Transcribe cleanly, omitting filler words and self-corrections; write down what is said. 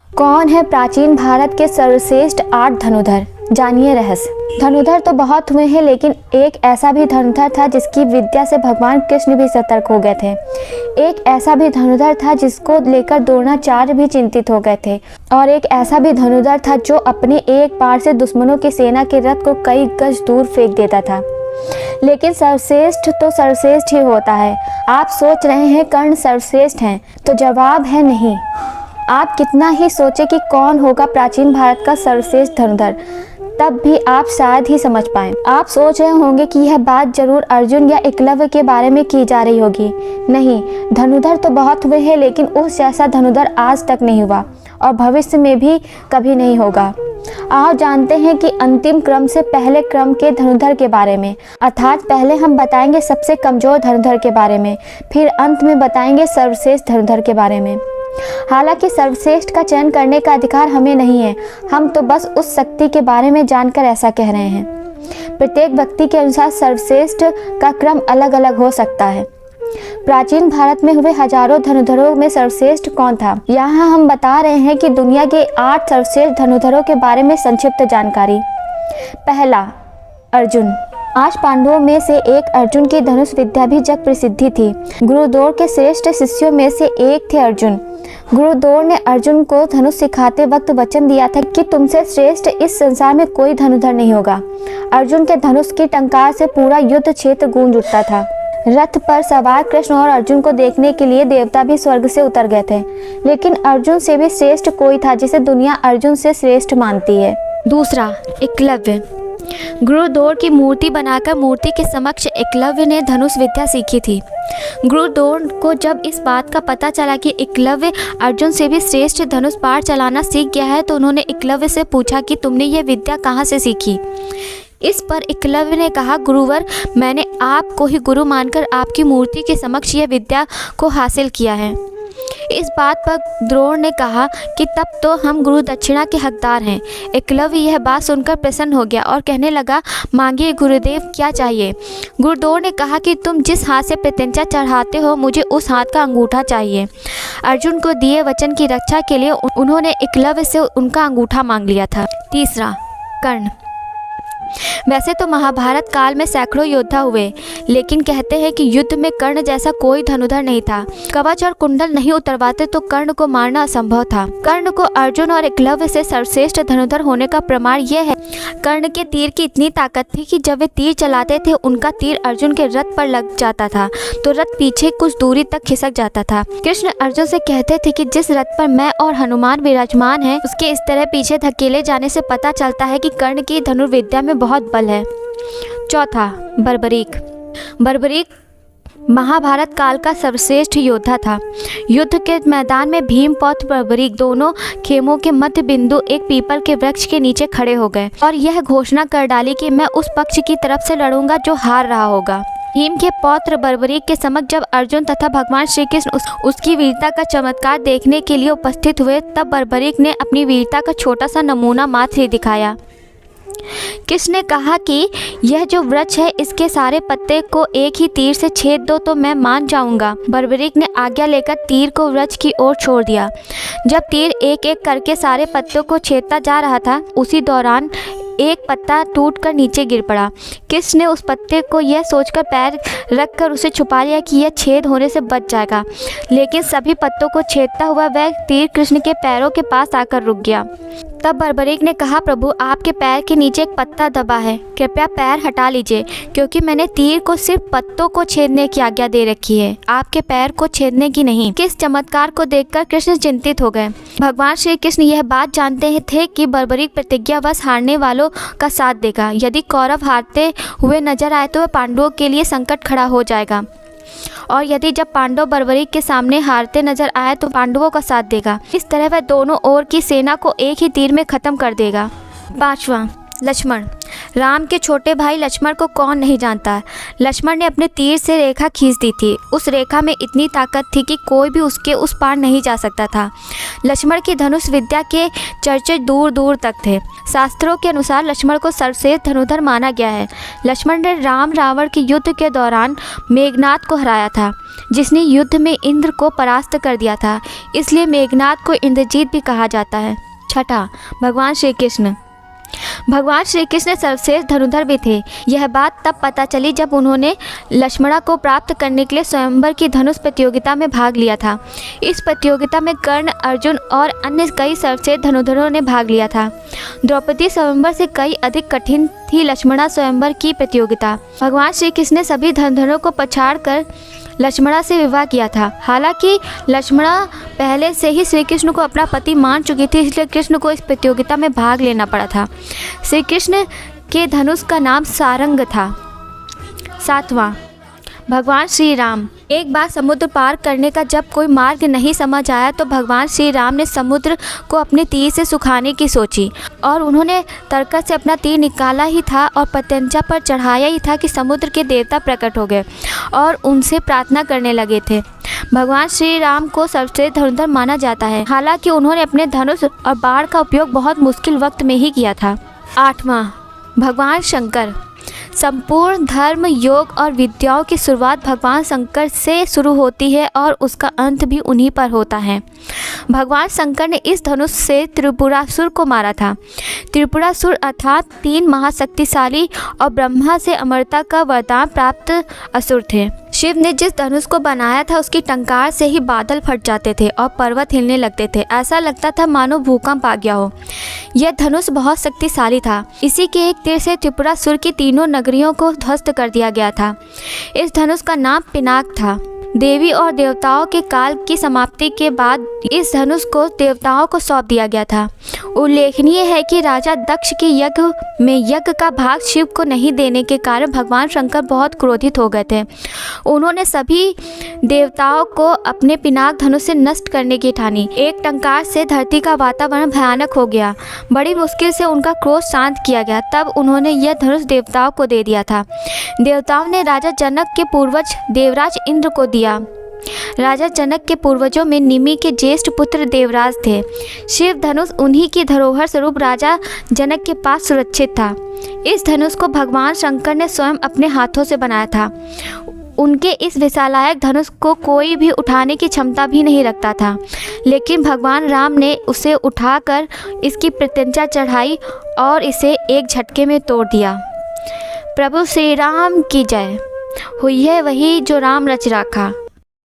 कौन है प्राचीन भारत के सर्वश्रेष्ठ 8 धनुधर? जानिए रहस्य। धनुधर तो बहुत हुए हैं, लेकिन एक ऐसा भी धनुधर था जिसकी विद्या से भगवान कृष्ण भी सतर्क हो गए थे। एक ऐसा भी धनुधर था जिसको लेकर द्रोणाचार्य भी चिंतित हो गए थे। और एक ऐसा भी धनुधर था जो अपने एक बार से दुश्मनों की सेना के रथ को कई गज दूर फेंक देता था। लेकिन सर्वश्रेष्ठ तो सर्वश्रेष्ठ ही होता है। आप सोच रहे हैं कर्ण सर्वश्रेष्ठ हैं, तो जवाब है नहीं। आप कितना ही सोचे कि कौन होगा प्राचीन भारत का सर्वश्रेष्ठ धनुधर, तब भी आप शायद ही समझ पाएं। आप सोच रहे होंगे कि यह बात जरूर अर्जुन या एकलव्य के बारे में की जा रही होगी। नहीं, धनुधर तो बहुत हुए हैं, लेकिन उस जैसा धनुधर आज तक नहीं हुआ और भविष्य में भी कभी नहीं होगा। आओ जानते हैं कि अंतिम क्रम से पहले क्रम के धनुधर के बारे में। अर्थात पहले हम बताएंगे सबसे कमजोर धनुधर के बारे में, फिर अंत में बताएंगे सर्वश्रेष्ठ धनुधर के बारे में। हालांकि सर्वश्रेष्ठ का चयन करने का अधिकार हमें नहीं है, हम तो बस उस शक्ति के बारे में जानकर ऐसा कह रहे हैं। प्रत्येक व्यक्ति के अनुसार सर्वश्रेष्ठ का क्रम अलग अलग हो सकता है। प्राचीन भारत में हुए हजारों धनुधरों में सर्वश्रेष्ठ कौन था? यहाँ हम बता रहे हैं कि दुनिया के 8 सर्वश्रेष्ठ धनुधरों के बारे में संक्षिप्त जानकारी। पहला, अर्जुन। 8 पांडवों में से एक अर्जुन की धनुष विद्या भी जग प्रसिद्धि थी। गुरुद्रोण के श्रेष्ठ शिष्यों में से एक थे अर्जुन। गुरुद्रोण ने अर्जुन को धनुष सिखाते वक्त वचन दिया था कि तुमसे श्रेष्ठ इस संसार में कोई धनुधर नहीं होगा। अर्जुन के धनुष की टंकार से पूरा युद्ध क्षेत्र गूंज उठता था। रथ पर सवार कृष्ण और अर्जुन को देखने के लिए देवता भी स्वर्ग से उतर गए थे, लेकिन अर्जुन से भी श्रेष्ठ कोई था जिसे दुनिया अर्जुन से श्रेष्ठ मानती है। दूसरा, एकलव्य। गुरुद्रोण की मूर्ति बनाकर मूर्ति के समक्ष एकलव्य ने धनुष विद्या सीखी थी। गुरुद्रोण को जब इस बात का पता चला कि एकलव्य अर्जुन से भी श्रेष्ठ धनुष पार चलाना सीख गया है, तो उन्होंने एकलव्य से पूछा कि तुमने ये विद्या कहाँ से सीखी। इस पर एकलव्य ने कहा, गुरुवर, मैंने आपको ही गुरु मानकर आपकी मूर्ति के समक्ष यह विद्या को हासिल किया है। इस बात पर द्रोण ने कहा कि तब तो हम गुरु दक्षिणा के हकदार हैं। एकलव्य यह बात सुनकर प्रसन्न हो गया और कहने लगा, मांगिए गुरुदेव, क्या चाहिए। गुरुद्रोण ने कहा कि तुम जिस हाथ से प्रत्यंचा चढ़ाते हो, मुझे उस हाथ का अंगूठा चाहिए। अर्जुन को दिए वचन की रक्षा के लिए उन्होंने एकलव्य से उनका अंगूठा मांग लिया था। तीसरा, कर्ण। वैसे तो महाभारत काल में सैकड़ों योद्धा हुए, लेकिन कहते हैं कि युद्ध में कर्ण जैसा कोई धनुधर नहीं था। कवच और कुंडल नहीं उतरवाते तो कर्ण को मारना असंभव था। कर्ण को अर्जुन और एकलव्य से सर्वश्रेष्ठ धनुधर होने का प्रमाण यह है, कर्ण के तीर की इतनी ताकत थी कि जब वे तीर चलाते थे, उनका तीर अर्जुन के रथ पर लग जाता था तो रथ पीछे कुछ दूरी तक खिसक जाता था। कृष्ण अर्जुन से कहते थे कि जिस रथ पर मैं और हनुमान विराजमान हैं, उसके इस तरह पीछे धकेले जाने से पता चलता है कि कर्ण की धनुर्विद्या में बहुत बल है। चौथा, बर्बरीक। बर्बरीक महाभारत काल का सर्वश्रेष्ठ योद्धा था। युद्ध के मैदान में भीम पौत्र बर्बरीक दोनों खेमों के मध्य बिंदु एक पीपल के वृक्ष के नीचे खड़े हो गए और यह घोषणा कर डाली कि मैं उस पक्ष की तरफ से लड़ूंगा जो हार रहा होगा। भीम के पौत्र बर्बरीक के समक्ष जब अर्जुन तथा भगवान श्री कृष्ण उसकी वीरता का चमत्कार देखने के लिए उपस्थित हुए, तब बर्बरीक ने अपनी वीरता का छोटा सा नमूना मात्र ही दिखाया। कृष्ण ने कहा कि यह जो वृक्ष है, इसके सारे पत्ते को एक ही तीर से छेद दो तो मैं मान जाऊंगा। बर्बरीक ने आज्ञा लेकर तीर को वृक्ष की ओर छोड़ दिया। जब तीर एक एक करके सारे पत्तों को छेदता जा रहा था, उसी दौरान एक पत्ता टूटकर नीचे गिर पड़ा। कृष्ण ने उस पत्ते को यह सोचकर पैर रखकर उसे छुपा लिया कि यह छेद होने से बच जाएगा, लेकिन सभी पत्तों को छेदता हुआ वह तीर कृष्ण के पैरों के पास आकर रुक गया। तब बर्बरीक ने कहा, प्रभु, आपके पैर के नीचे एक पत्ता दबा है, कृपया पैर हटा लीजिए, क्योंकि मैंने तीर को सिर्फ पत्तों को छेदने की आज्ञा दे रखी है, आपके पैर को छेदने की नहीं। किस चमत्कार को देखकर कृष्ण चिंतित हो गए। भगवान श्री कृष्ण यह बात जानते थे कि बर्बरीक प्रतिज्ञावश हारने वालों का साथ देगा। यदि कौरव हारते हुए नजर आए तो वह पांडवों के लिए संकट खड़ा हो जाएगा, और यदि जब पांडव बर्बरीक के सामने हारते नजर आए तो पांडवों का साथ देगा। इस तरह वह दोनों ओर की सेना को एक ही तीर में खत्म कर देगा। पांचवा, लक्ष्मण। राम के छोटे भाई लक्ष्मण को कौन नहीं जानता। लक्ष्मण ने अपने तीर से रेखा खींच दी थी। उस रेखा में इतनी ताकत थी कि कोई भी उसके उस पार नहीं जा सकता था। लक्ष्मण की धनुष विद्या के चर्चे दूर दूर तक थे। शास्त्रों के अनुसार लक्ष्मण को सर्वश्रेष्ठ धनुधर माना गया है। लक्ष्मण ने राम रावण के युद्ध के दौरान मेघनाद को हराया था, जिसने युद्ध में इंद्र को परास्त कर दिया था, इसलिए मेघनाद को इंद्रजीत भी कहा जाता है। छठा, भगवान श्री कृष्ण। भगवान श्री कृष्ण सर्वश्रेष्ठ धनुधर भी थे। यह बात तब पता चली जब उन्होंने लक्ष्मणा को प्राप्त करने के लिए स्वयंवर की धनुष प्रतियोगिता में भाग लिया था। इस प्रतियोगिता में कर्ण, अर्जुन और अन्य कई सर्वश्रेष्ठ धनुधरों ने भाग लिया था। द्रौपदी स्वयंवर से कई अधिक कठिन थी लक्ष्मणा स्वयंवर की प्रतियोगिता। भगवान श्री कृष्ण ने सभी धनुधरों को पछाड़ कर लक्ष्मणा से विवाह किया था। हालांकि लक्ष्मणा पहले से ही श्री कृष्ण को अपना पति मान चुकी थी, इसलिए कृष्ण को इस प्रतियोगिता में भाग लेना पड़ा था। श्री कृष्ण के धनुष का नाम सारंग था। सातवां, भगवान श्री राम। एक बार समुद्र पार करने का जब कोई मार्ग नहीं समझ आया तो भगवान श्री राम ने समुद्र को अपने तीर से सुखाने की सोची और उन्होंने तरकस से अपना तीर निकाला ही था और पतंजा पर चढ़ाया ही था कि समुद्र के देवता प्रकट हो गए और उनसे प्रार्थना करने लगे थे। भगवान श्री राम को सर्वश्रेष्ठ धनुधर माना जाता है। हालांकि उन्होंने अपने धनुष और बाण का उपयोग बहुत मुश्किल वक्त में ही किया था। आठवां, भगवान शंकर। संपूर्ण धर्म, योग और विद्याओं की शुरुआत भगवान शंकर से शुरू होती है और उसका अंत भी उन्हीं पर होता है। भगवान शंकर ने इस धनुष से त्रिपुरासुर को मारा था। त्रिपुरासुर अर्थात 3 महाशक्तिशाली और ब्रह्मा से अमरता का वरदान प्राप्त असुर थे। शिव ने जिस धनुष को बनाया था उसकी टंकार से ही बादल फट जाते थे और पर्वत हिलने लगते थे। ऐसा लगता था मानो भूकंप आ गया हो। यह धनुष बहुत शक्तिशाली था। इसी के एक तीर से त्रिपुरासुर की तीनों नगरियों को ध्वस्त कर दिया गया था। इस धनुष का नाम पिनाक था। देवी और देवताओं के काल की समाप्ति के बाद इस धनुष को देवताओं को सौंप दिया गया था। उल्लेखनीय है कि राजा दक्ष के यज्ञ में यज्ञ का भाग शिव को नहीं देने के कारण भगवान शंकर बहुत क्रोधित हो गए थे। उन्होंने सभी देवताओं को अपने पिनाक धनुष से नष्ट करने की ठानी। एक टंकार से धरती का वातावरण भयानक हो गया। बड़ी मुश्किल से उनका क्रोध शांत किया गया। तब उन्होंने यह धनुष देवताओं को दे दिया था। देवताओं ने राजा जनक के पूर्वज देवराज इंद्र को दिया। राजा जनक के पूर्वजों में निमि के ज्येष्ठ पुत्र देवराज थे। शिव धनुष उन्हीं की धरोहर स्वरूप राजा जनक के पास सुरक्षित था। इस धनुष को भगवान शंकर ने स्वयं अपने हाथों से बनाया था। उनके इस विशालायक धनुष को कोई भी उठाने की क्षमता भी नहीं रखता था, लेकिन भगवान राम ने उसे उठाकर इसकी प्रत्यंचा चढ़ाई और इसे एक झटके में तोड़ दिया। प्रभु श्री राम की जय। हुई है वही जो राम रच राखा।